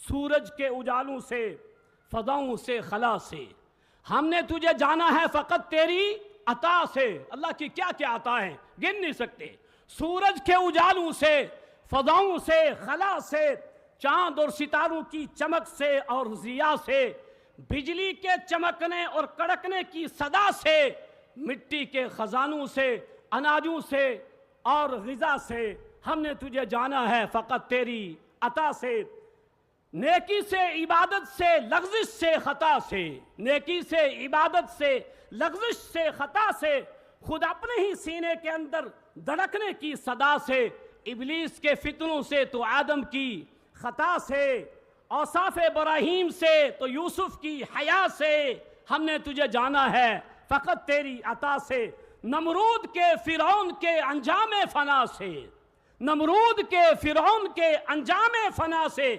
सूरज के उजालों से, फदाओं से, खला से। हमने तुझे जाना है फ़कत तेरी अता से। अल्लाह की क्या क्या अता है, गिन नहीं सकते। सूरज के उजालों से, फदाओं से, खला से, चांद और सितारों की चमक से और जिया से, बिजली के चमकने और कड़कने की सदा से, मिट्टी के खजानों से, अनाजों से और ग़िज़ा से। हमने तुझे जाना है फ़कत तेरी अता से। नेकी से, इबादत से, लग़्ज़िश से, ख़ता से। नेकी से, इबादत से, लग़्ज़िश से, ख़ता से, खुद अपने ही सीने के अंदर धड़कने की सदा से, इब्लीस के फितनों से तो आदम की ख़ता से, औसाफ इब्राहीम से तो यूसुफ की हया से। हमने तुझे जाना है फ़कत तेरी अता से। नमरूद के फ़िरौन के अंजाम फ़ना से, नमरूद के फ़िरौन के अंजाम फ़ना से